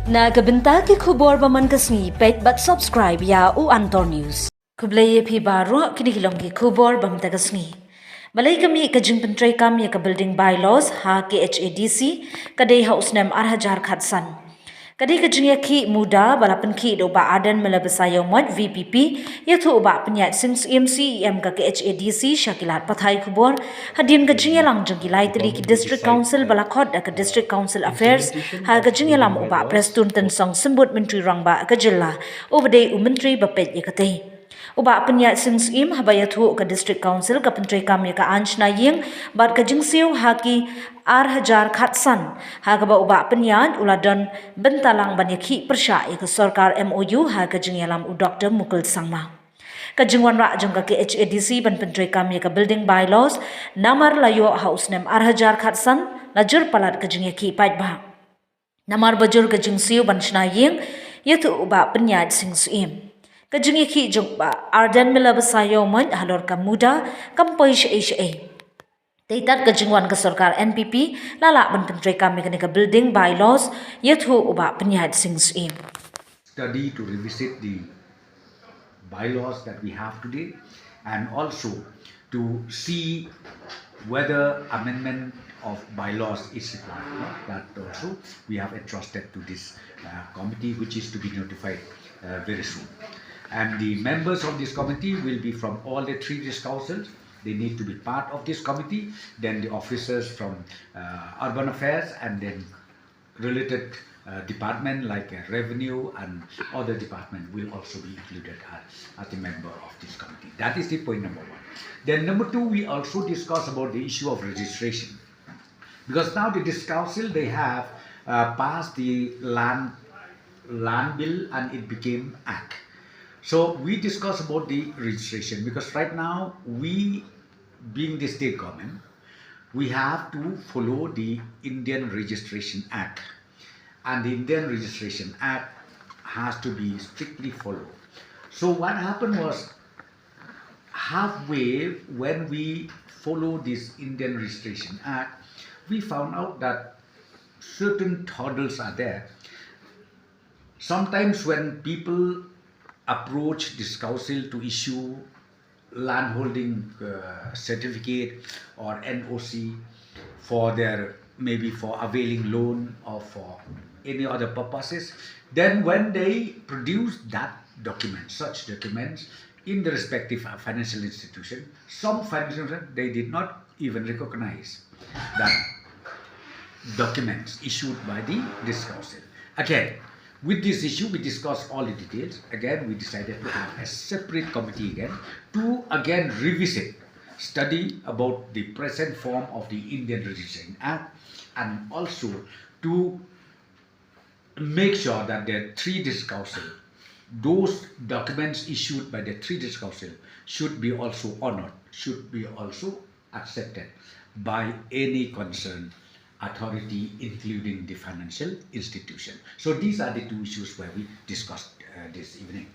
Na kabinta ki khubor baman kasngi pet but subscribe ya u Antor News. Kublay phi baro kinihilong ki khubor bam tagasngi. Malay kami kajing pentray kami ka building bylaws ha KHADC kadai house nem arhajar khatsan. Kadai kajing ki MUDA balapan ki do ba Ardent M.Basaiawmoit VPP yathu ba penyat since CEM ka KHADC shakilat pathai khubor hadin kajing lang jangilai teli ki district council balakhot ka district council affairs ha kajing lam uba prestun tan song sembut menteri rangba ka jilla obade menteri bapet yakate uba penyat since im habayathu ka district council ka penteri kami ka anjna ying bat kajing siu haki Hajar khatsan hagaba uba penyat uladon bentalang banyaki persya ke Sorkar MOU ha kajing yalam u Dr. Mukul Sangma. Kajingwan ra jong ka KHADC ban penteri kami ka building bylaws namar layo house nem Hajar khatsan lajur palat kajing yaki paitba. Namar bajur kajing siu ban shnaying yatu uba penyat sing suim. Kajing yaki jong ba Ardent M.Basaiawmoit halor ka MUDA kampoi shaei. Teitat kajingwan ke Sorkar NPP lala ban penteri kami ka building bylaws yathu uba penyat sing suim. Study to revisit the bylaws that we have today and also to see whether amendment of bylaws is required. That also we have entrusted to this committee, which is to be notified very soon. And the members of this committee will be from all the three district councils. They need to be part of this committee. Then the officers from urban affairs and then related department like revenue and other department will also be included as a member of this committee. That is the point number one. Then number two, we also discuss about the issue of registration. Because now the district council, they have passed the land bill and it became act. So we discuss about the registration because right now we, being the state government, we have to follow the Indian Registration Act, and the Indian Registration Act has to be strictly followed. So what happened was halfway when we follow this Indian Registration Act, we found out that certain hurdles are there. Sometimes when people approach this council to issue landholding certificate or NOC for their maybe for availing loan or for any other purposes, then when they produce that document, such documents in the respective financial institution, some financial institutions, they did not even recognize that documents issued by this council. Again, with this issue, we discussed all the details. Again, we decided to have a separate committee again to again revisit, study about the present form of the Indian Registration Act and also to make sure that the three district council, those documents issued by the three district council should be also honored, should be also accepted by any concerned authority, including the financial institution. So these are the two issues where we discussed this evening.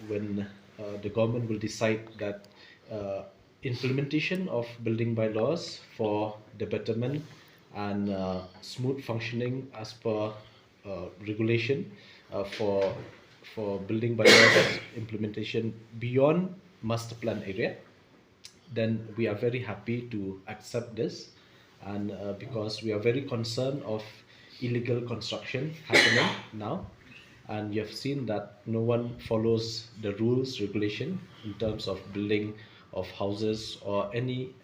When the government will decide that implementation of building bylaws for the betterment and smooth functioning as per regulation for building bylaws implementation beyond master plan area, then we are very happy to accept this. And because we are very concerned of illegal construction happening now, and you have seen that no one follows the rules, regulation in terms of building of houses or any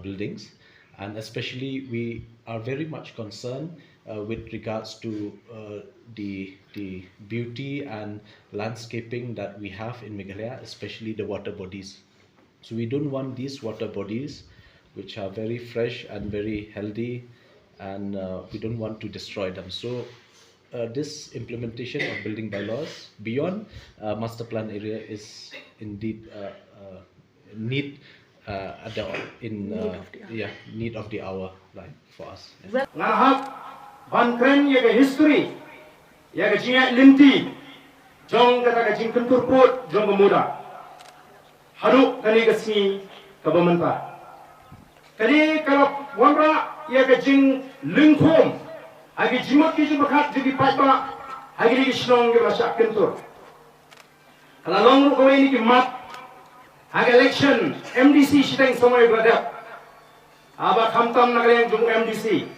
buildings, and especially we are very much concerned with regards to the beauty and landscaping that we have in Meghalaya, especially the water bodies. So we don't want these water bodies which are very fresh and very healthy, and we don't want to destroy them. So this implementation of building bylaws beyond master plan area is indeed need of the hour, like for us. History linti jong kata kajing kenturput jong pemuda haduk kali kasih kebementar. Jadi kalau wara ia kajing lingkum Agi jimot kiji bakat jadi paiba. Agi lagi senong ke bahasa kentur. Kalau long kau ini kimat. Agi election MDC sidang semua berada. Aba khamtam nagaleng jung MDC.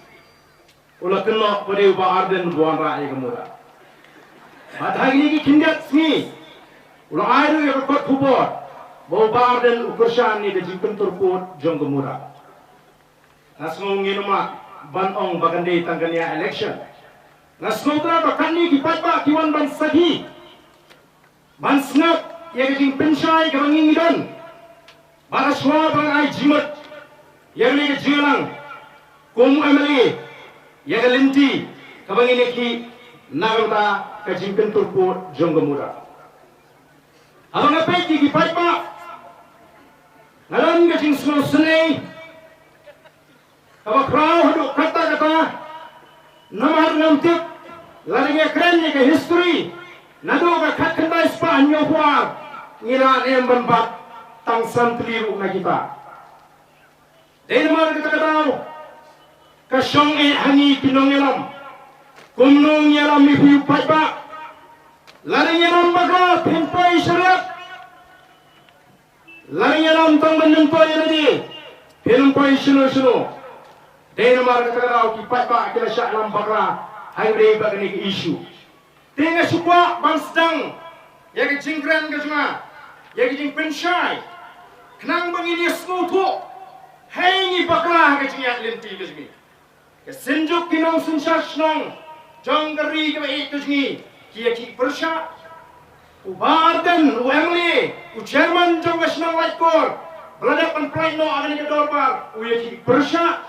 Ulah kena pada ubah Ardent buan rakyat kemuda. Pada hari ini kindat sini. Ulah air yang kot kubur. Bawa Ardent ukursan ni dari kentur put jung kemuda. Nasmong nginuma banong bagandai tangganya election. Nasmong tra bakan ni kipat ba kiwan ban sagi. Ban snap yang jing pensyai kerang ingidon. Baraswa bang ai jimat. Yang ni kejilang. Kum MLA. Yang linti kabang ini ki nagalta kajing kentur put jong gemuda. Abang apa ki kipat ba? Ngalan kajing semua senai. Kabang krau hidup kata namar namtik lagi keren ni ke history. Nado ka kat kentai spa nyohuar ngira em banbat tang santri na kita. Denmar kita tahu. Kasyong hangi kinong yalam. Kumnong yalam mi huyu paiba. Lari yalam baga pinpoy syariat. Lari yalam tang menenpoy lagi. Pinpoy sunu. Denmar kita tahu ki paiba kila syak lam baga. Hai rei baga ni isu. Tengah supwa bang sedang. Ya ke jingkran ke cuma. Ya ke jing pensyai. Kenang bang ini semua tu. Hai ni bakla ke jingat linti ke sini. Kesenjuk kinong sensas nong jong geri ke baik tu sini kia ki persya ubarden uemli u chairman jong nasional laikor beladapan play no akan ke dorbar u ki persya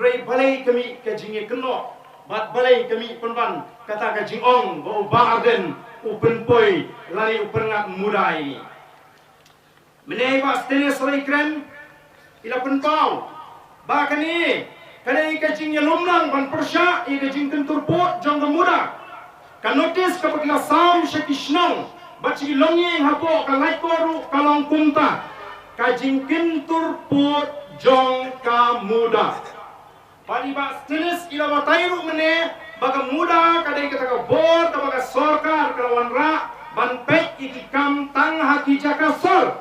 rei balai kami ke jingi keno bat balai kami penban kata ke jingong go ubarden u penpoi lari u perngat mudai menai ba stenes rei kren ila penpau ba kani kadai kajing yalumnang ban persya i kajing kentur pot jong gemuda kan notis kapagla sam syakishnong bachi longi hapo ka laikoru kalong kumta kajing kentur pot jong kamuda padi ba stenis ila batairu mene baga muda kadai kata ka bor ka baga sorkar kalawan ra ban pek ikikam tang haki jakasor